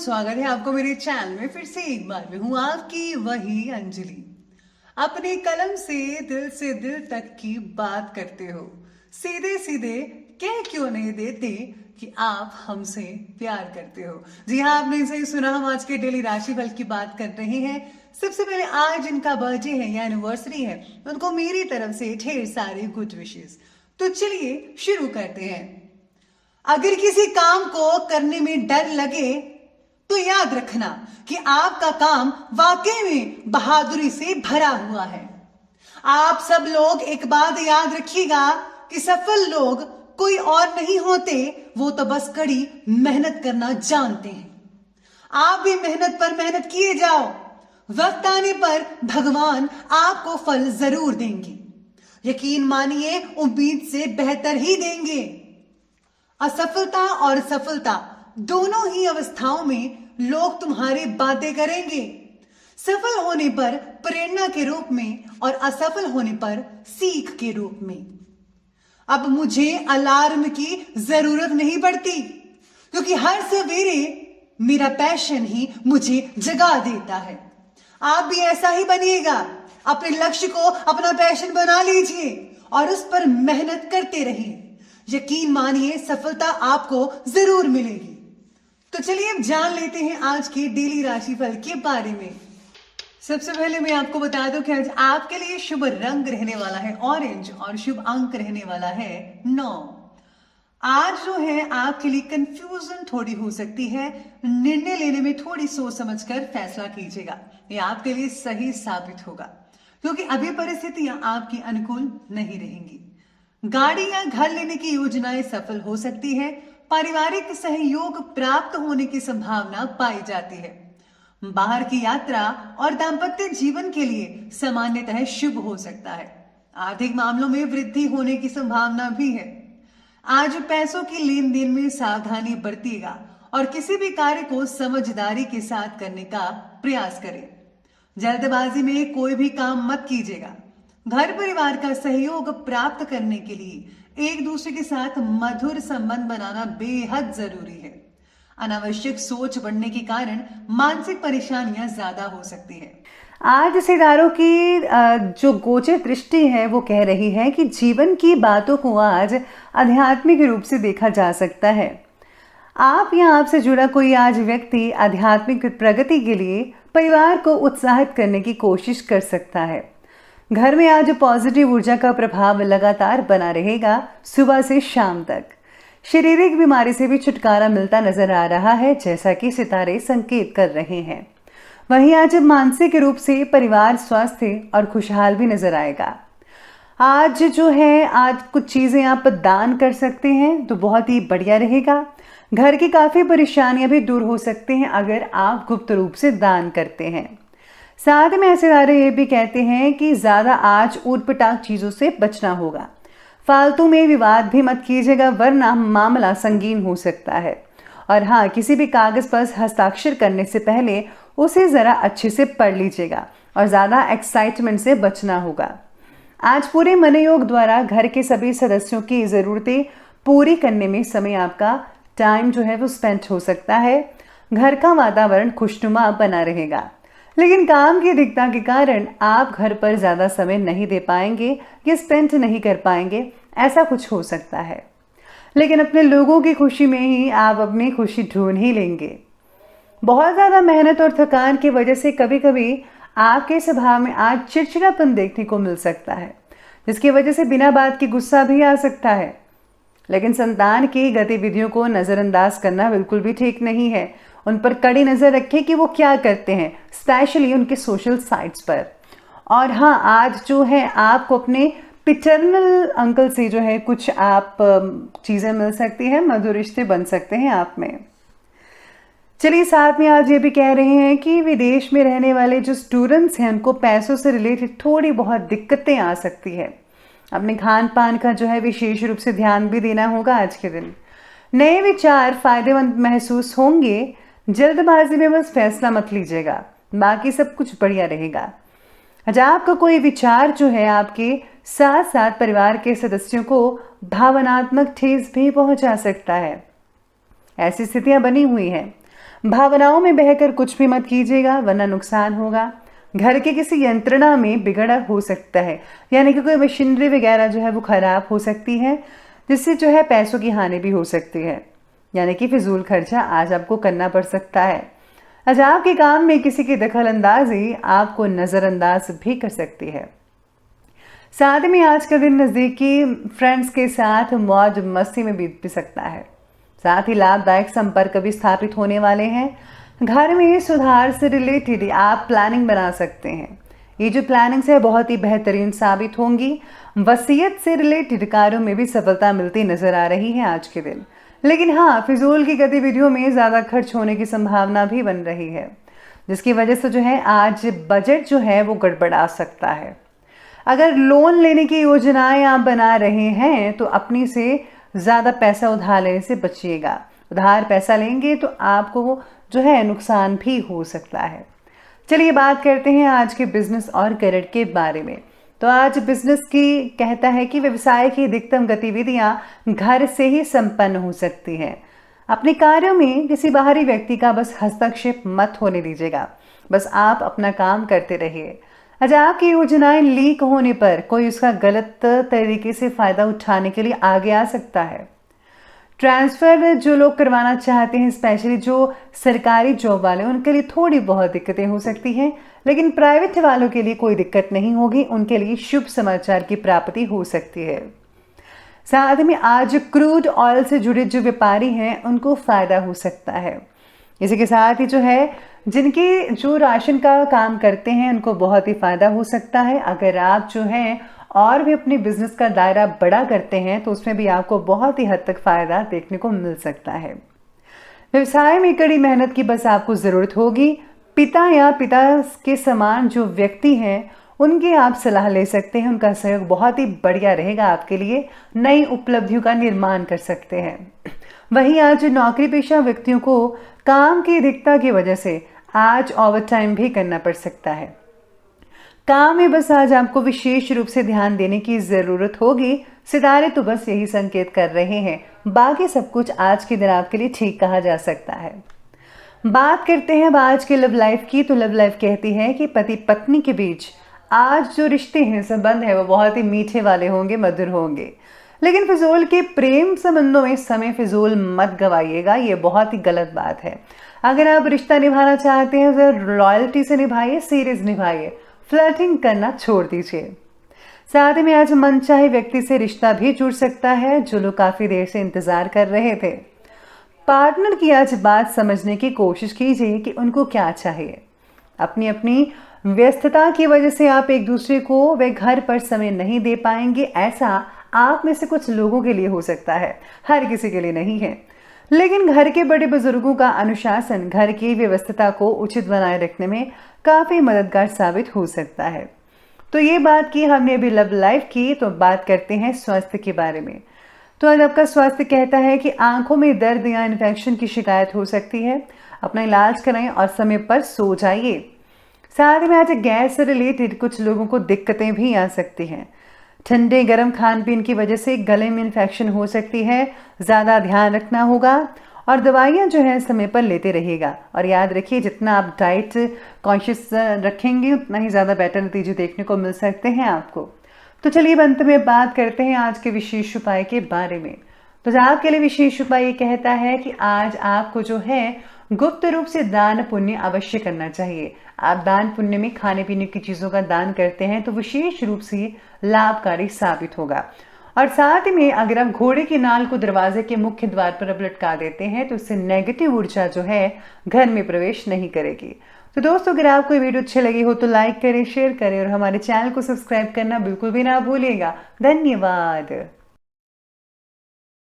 स्वागत है आपको मेरे चैनल में। फिर से एक बार मैं हूं आपकी वही अंजलि। अपनी कलम से दिल तक की बात करते हो, सीधे सीधे कह क्यों नहीं देते कि आप हमसे प्यार करते हो। जी हाँ, आपने सही सुना, हम आज के डेली राशिफल की बात कर रहे हैं। सबसे पहले आज जिनका बर्थडे है या एनिवर्सरी है, उनको मेरी तरफ से ढेर सारे गुड विशेस। तो चलिए शुरू करते हैं। अगर किसी काम को करने में डर लगे तो याद रखना कि आपका काम वाकई में बहादुरी से भरा हुआ है। आप सब लोग एक बात याद रखिएगा कि सफल लोग कोई और नहीं होते, वो तो बस कड़ी मेहनत करना जानते हैं। आप भी मेहनत पर मेहनत किए जाओ, वक्त आने पर भगवान आपको फल जरूर देंगे। यकीन मानिए, उम्मीद से बेहतर ही देंगे। असफलता और सफलता दोनों ही अवस्थाओं में लोग तुम्हारी बातें करेंगे। सफल होने पर प्रेरणा के रूप में और असफल होने पर सीख के रूप में। अब मुझे अलार्म की जरूरत नहीं पड़ती, क्योंकि हर सवेरे मेरा पैशन ही मुझे जगा देता है। आप भी ऐसा ही बनिएगा। अपने लक्ष्य को अपना पैशन बना लीजिए और उस पर मेहनत करते रहिए। यकीन मानिए, सफलता आपको जरूर मिलेगी। तो चलिए अब जान लेते हैं आज के डेली राशिफल के बारे में। सबसे पहले मैं आपको बता दूं कि आज आपके लिए शुभ रंग रहने वाला है ऑरेंज और शुभ अंक रहने वाला है 9। आज जो है आपके लिए कंफ्यूजन थोड़ी हो सकती है। निर्णय लेने में थोड़ी सोच समझकर फैसला कीजिएगा, ये आपके लिए सही साबित होगा, क्योंकि अभी परिस्थितियां आपकी अनुकूल नहीं रहेंगी। गाड़ी या घर लेने की योजनाएं सफल हो सकती है। पारिवारिक सहयोग प्राप्त होने की संभावना पाई जाती है। बाहर की यात्रा और दाम्पत्य जीवन के लिए सामान्यतः शुभ हो सकता है। आर्थिक मामलों में वृद्धि होने की संभावना भी है। आज पैसों की लेन देन में सावधानी बरतिएगा और किसी भी कार्य को समझदारी के साथ करने का प्रयास करें। जल्दबाजी में कोई भी काम मत कीजिएगा। घर परिवार का सहयोग प्राप्त करने के लिए एक दूसरे के साथ मधुर संबंध बनाना बेहद जरूरी है। अनावश्यक सोच बढ़ने के कारण मानसिक परेशानियां ज्यादा हो सकती है। आज सितारों की जो गोचर दृष्टि है वो कह रही है कि जीवन की बातों को आज आध्यात्मिक रूप से देखा जा सकता है। आप या आपसे जुड़ा कोई आज व्यक्ति आध्यात्मिक प्रगति के लिए परिवार को उत्साहित करने की कोशिश कर सकता है। घर में आज पॉजिटिव ऊर्जा का प्रभाव लगातार बना रहेगा सुबह से शाम तक। शारीरिक बीमारी से भी छुटकारा मिलता नजर आ रहा है, जैसा कि सितारे संकेत कर रहे हैं। वहीं आज मानसिक रूप से परिवार स्वास्थ्य और खुशहाल भी नजर आएगा। आज जो है, आज कुछ चीजें आप दान कर सकते हैं तो बहुत ही बढ़िया रहेगा। घर की काफी परेशानियां भी दूर हो सकती हैं अगर आप गुप्त रूप से दान करते हैं। साथ में ऐसे सितारे ये भी कहते हैं कि ज्यादा आज ऊटपटांग चीजों से बचना होगा। फालतू में विवाद भी मत कीजिएगा, वरना मामला संगीन हो सकता है। और हाँ, किसी भी कागज पर हस्ताक्षर करने से पहले उसे जरा अच्छे से पढ़ लीजिएगा और ज्यादा एक्साइटमेंट से बचना होगा। आज पूरे मनोयोग द्वारा घर के सभी सदस्यों की जरूरतें पूरी करने में समय आपका टाइम जो है वो स्पेंड हो सकता है। घर का वातावरण खुशनुमा बना रहेगा, लेकिन काम की अधिकता के कारण आप घर पर ज्यादा समय नहीं दे पाएंगे या स्पेंड नहीं कर पाएंगे, ऐसा कुछ हो सकता है। लेकिन अपने लोगों की खुशी में ही आप अपनी खुशी ढूंढ ही लेंगे। बहुत ज्यादा मेहनत और थकान की वजह से कभी कभी आपके स्वभाव में आज चिड़चिड़ापन देखने को मिल सकता है, जिसकी वजह से बिना बात के गुस्सा भी आ सकता है। लेकिन संतान की गतिविधियों को नजरअंदाज करना बिल्कुल भी ठीक नहीं है। उन पर कड़ी नजर रखें कि वो क्या करते हैं, स्पेशली उनके सोशल साइट्स पर। और हाँ, आज जो है आपको अपने पिटर्नल अंकल से जो है कुछ आप चीजें मिल सकती हैं, मधुर रिश्ते बन सकते हैं आप में। चलिए, साथ में आज ये भी कह रहे हैं कि विदेश में रहने वाले जो स्टूडेंट्स हैं उनको पैसों से रिलेटेड थोड़ी बहुत दिक्कतें आ सकती है। अपने खान पान का जो है विशेष रूप से ध्यान भी देना होगा आज के दिन। नए विचार फायदेमंद महसूस होंगे। जल्दबाजी में बस फैसला मत लीजिएगा, बाकी सब कुछ बढ़िया रहेगा। आज आपका कोई विचार जो है आपके साथ साथ परिवार के सदस्यों को भावनात्मक ठेस भी पहुंचा सकता है। ऐसी स्थितियां बनी हुई हैं। भावनाओं में बहकर कुछ भी मत कीजिएगा वरना नुकसान होगा। घर के किसी यंत्रणा में बिगड़ा हो सकता है, यानी कि कोई मशीनरी वगैरह जो है वो खराब हो सकती है, जिससे जो है पैसों की हानि भी हो सकती है, यानी कि फिजूल खर्चा आज आपको करना पड़ सकता है। आज आपके काम में किसी की दखल अंदाजी आपको नज़रअंदाज भी कर सकती है। साथ में आज का दिन नज़दीकी फ्रेंड्स के साथ मौज मस्ती में बीत भी सकता है। साथ ही लाभदायक संपर्क भी स्थापित होने वाले हैं। घर में सुधार से रिलेटेड आप प्लानिंग बना सकते हैं। ये जो प्लानिंग्स है बहुत ही बेहतरीन साबित होंगी। वसीयत से रिलेटेड कार्यों में भी सफलता मिलती नजर आ रही है आज के दिन। लेकिन हाँ, फिजूल की गतिविधियों में ज़्यादा खर्च होने की संभावना भी बन रही है, जिसकी वजह से जो है आज बजट जो है वो गड़बड़ा सकता है। अगर लोन लेने की योजनाएं आप बना रहे हैं तो अपनी से ज़्यादा पैसा उधार लेने से बचिएगा। उधार पैसा लेंगे तो आपको जो है नुकसान भी हो सकता है। चलिए बात करते हैं आज के बिजनेस और करियर के बारे में। तो आज बिजनेस की कहता है कि व्यवसाय की अधिकतम गतिविधियां घर से ही संपन्न हो सकती हैं। अपने कार्यों में किसी बाहरी व्यक्ति का बस हस्तक्षेप मत होने दीजिएगा, बस आप अपना काम करते रहिए। आज आपकी योजनाएं लीक होने पर कोई उसका गलत तरीके से फायदा उठाने के लिए आगे आ सकता है। ट्रांसफ़र जो लोग करवाना चाहते हैं, स्पेशली जो सरकारी जॉब वाले, उनके लिए थोड़ी बहुत दिक्कतें हो सकती हैं, लेकिन प्राइवेट वालों के लिए कोई दिक्कत नहीं होगी। उनके लिए शुभ समाचार की प्राप्ति हो सकती है। साथ में आज क्रूड ऑयल से जुड़े जो व्यापारी हैं उनको फ़ायदा हो सकता है। इसी के साथ ही जो है जिनके जो राशन का काम करते हैं उनको बहुत ही फ़ायदा हो सकता है। अगर आप जो है और भी अपने बिजनेस का दायरा बड़ा करते हैं तो उसमें भी आपको बहुत ही हद तक फ़ायदा देखने को मिल सकता है। व्यवसाय में कड़ी मेहनत की बस आपको ज़रूरत होगी। पिता या पिता के समान जो व्यक्ति हैं उनकी आप सलाह ले सकते हैं। उनका सहयोग बहुत ही बढ़िया रहेगा, आपके लिए नई उपलब्धियों का निर्माण कर सकते हैं। वहीं आज नौकरी पेशा व्यक्तियों को काम की अधिकता की वजह से आज ओवर टाइम भी करना पड़ सकता है। काम में बस आज आपको विशेष रूप से ध्यान देने की ज़रूरत होगी। सितारे तो बस यही संकेत कर रहे हैं, बाकी सब कुछ आज के दिन आपके लिए ठीक कहा जा सकता है। बात करते हैं अब आज के लव लाइफ की। तो लव लाइफ कहती है कि पति पत्नी के बीच आज जो रिश्ते हैं, संबंध है, वो बहुत ही मीठे वाले होंगे, मधुर होंगे। लेकिन फिजूल के प्रेम संबंधों में समय फिजूल मत गवाइएगा, ये बहुत ही गलत बात है। अगर आप रिश्ता निभाना चाहते हैं तो लॉयल्टी से निभाइए, सीरियस निभाइए, फ्लर्टिंग करना छोड़ दीजिए। साथ में आज मनचाहे व्यक्ति से रिश्ता भी जुड़ सकता है जो लोग काफ़ी देर से इंतज़ार कर रहे थे। पार्टनर की आज बात समझने की कोशिश कीजिए कि उनको क्या चाहिए। अपनी अपनी व्यस्तता की वजह से आप एक दूसरे को वे घर पर समय नहीं दे पाएंगे। ऐसा आप में से कुछ लोगों के लिए हो सकता है, हर किसी के लिए नहीं है। लेकिन घर के बड़े बुजुर्गों का अनुशासन घर की व्यवस्था को उचित बनाए रखने में काफ़ी मददगार साबित हो सकता है। तो ये बात की हमने अभी लव लाइफ की, तो बात करते हैं स्वास्थ्य के बारे में। तो आज आपका स्वास्थ्य कहता है कि आंखों में दर्द या इन्फेक्शन की शिकायत हो सकती है। अपना इलाज कराएं और समय पर सो जाइए। साथ में आज गैस से रिलेटेड कुछ लोगों को दिक्कतें भी आ सकती हैं। ठंडे गर्म खान पीन की वजह से गले में इन्फेक्शन हो सकती है, ज़्यादा ध्यान रखना होगा और दवाइयाँ जो है समय पर लेते रहिएगा। और याद रखिए, जितना आप डाइट कॉन्शियस रखेंगे उतना ही ज़्यादा बेटर नतीजे देखने को मिल सकते हैं आपको। तो चलिए अंत में बात करते हैं आज के विशेष उपाय के बारे में। तो आपके लिए विशेष उपाय ये कहता है कि आज आपको जो है गुप्त रूप से दान पुण्य अवश्य करना चाहिए। आप दान पुण्य में खाने पीने की चीज़ों का दान करते हैं तो विशेष रूप से लाभकारी साबित होगा। और साथ में अगर आप घोड़े की नाल को दरवाजे के मुख्य द्वार पर अब लटका देते हैं तो इससे नेगेटिव ऊर्जा जो है घर में प्रवेश नहीं करेगी। तो दोस्तों, अगर आपको ये वीडियो अच्छी लगी हो तो लाइक करें, शेयर करें और हमारे चैनल को सब्सक्राइब करना बिल्कुल भी ना भूलिएगा। धन्यवाद।